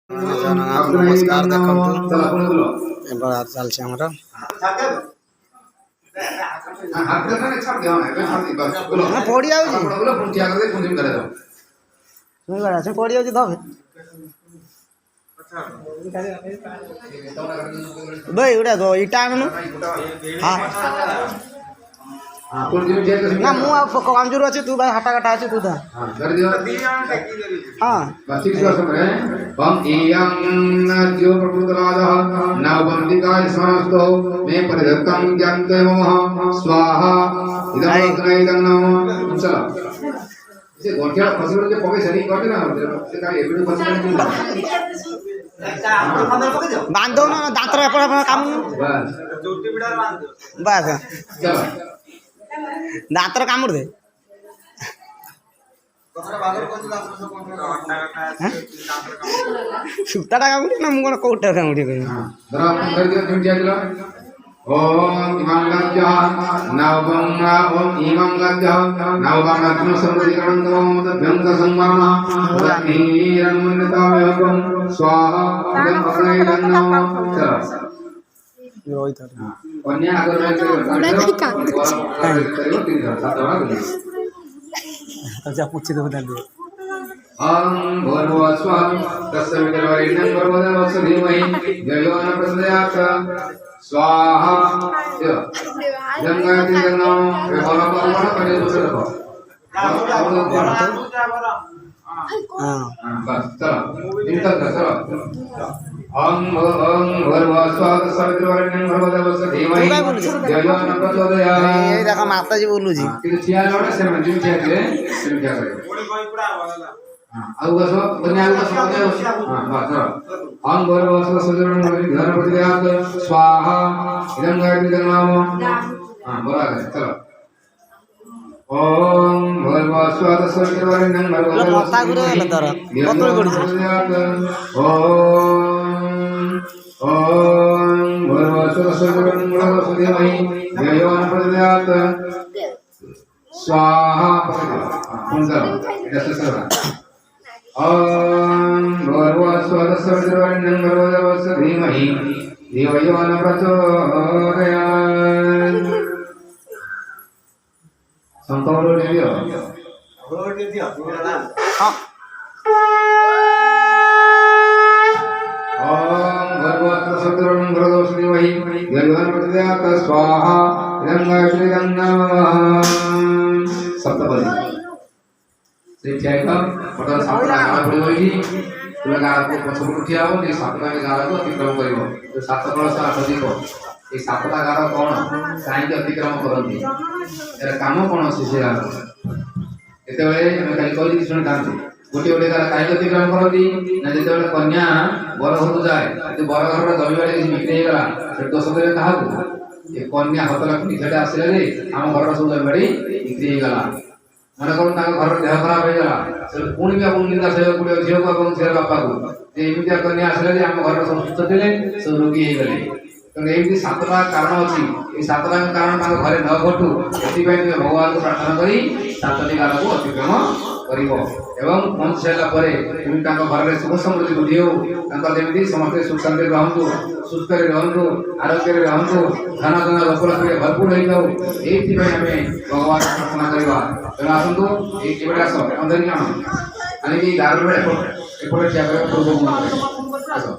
नमस्कार देखु बड़ा चलছে আমরা पड़ी आउची पड़ी आउची दबे भाई उड़ा दो इटा आनु हां ना मु आ कमजोर अछि तू भाई हटा कटा अछि तू दा हां कर दियो हां बसिक जो समय बम इयं ज्यो प्रभुतराजः नवबंदिकाय समस्तो मे परिदत्तं ज्ञानते मोह स्वाहा इदं नमो चलो जे गोठिया फसल जे पके सरी कर ना से का एबिड फसल बांधो ना दांतर एपर काम बस चोटी बिडार बांधो बस चलो दांतर कामुड़ दे सुताटा कामुड़ी ना मु कोन कोटा कामुड़ी कहि धर अपन कर दियो तुम दिया ओम इमं लज्ज नवं ओम इमं लज्ज नवं आत्म समुद्रीकरण नमो तभ्यंग संवरण नीरन्मन्यतावयं स्वाहा इदं पकड़ेलं नमो चलो कन्या अगर अच्छा पूछे तो बता दो ओम भूर्भुवः स्वः तस्य वितर्वरेण्यं भर्गो धीमहि धियो न प्रचोदयात् स्वाहा जंगाति जंगम व्यवहार परवर करे दूसरे को हां बस चलो इनका चलो ओम भूर्भुवः स्वः तस्य वितर्वरेण्यं भर्गो धीमहि धियो न प्रचोदयात् ये देखा माताजी बोलू जी कि छिया लोड़े से मंजिल छिया के क्या करे कोड़ी कोई पूरा वाला आउ बसो बन्या आउ बसो हां बस ओम भूर्भुवः स्वः सजरण ध्यान प्रतियात स्वाहा इदं गायत्री नमो हां बोला चलो ओम भूर्भुवः स्वः तस्य वितर्वरेण्यं भर्गो लता गुरे लतार पत्र गड़ी ओम भूर्भुवः स्वः तस्य वितर्वरेण्यं भर्गो धीमहि धियो न प्रचोदयात् स्वाहा पुनः ऐसे चला ओम भूर्भुवः स्वः तस्य वितर्वरेण्यं भर्गो धीमहि धियो न प्रचोदयात् संतोष दियो हां ओम भूर्भुवः स्वः तस्य वितर्वरेण्यं भर्गो धीमहि धियो न प्रचोदयात् स्वाहा इदं गायत्री नमः सप्तपदी से चेक पटल सातटा गाला पड़ी होई तुला गाला को पछम उठिया हो जे सातटा गाला को अतिक्रम करिवो तो सात कलश आठ दीप ए सातटा गाला कोन काई अतिक्रम करंती एरा काम कोन अछि से एते बेले हम काई कहि सुन कांती गोटे गोटे गाला काई अतिक्रम करंती ना जेते बेले कन्या बर होतो जाय ते बर घर रे जमी बाड़ी बिक्री हे गला से दोष देले काहा ये कन्या हाथ लक्ष्मी छेडे आसिले रे हम घर सब जमी बाड़ी बिक्री हे गला मन को घर देह खराब हो गला से पुणी भी अपन निंदा से गुडे झियो को अपन झियो बापा को जे इमितिया कन्या आसिले रे हम घर सब सुस्त थिले सब रोगी हे गले तो एमती सातटा कारण अछि ए सातटा कारण ताको घरे न घटू एति पय भगवान को प्रार्थना करी सातटी गाला को अतिक्रम करिवो एवं मन सेला परे तुम ताको घर रे सुख समृद्धि बुझियो ताको जेमती समस्त सुख शांति रहंतु सुस्त रे रहंतु आरोग्य रे रहंतु धन धन लोकलक्ष्मी भरपूर होई जाऊ एति पय हमें भगवान को प्रार्थना करिवा तेना आसंतु ए केबडा सब अंदर जानो अनि की दारू रे एपटे क्या करे पूर्व आसो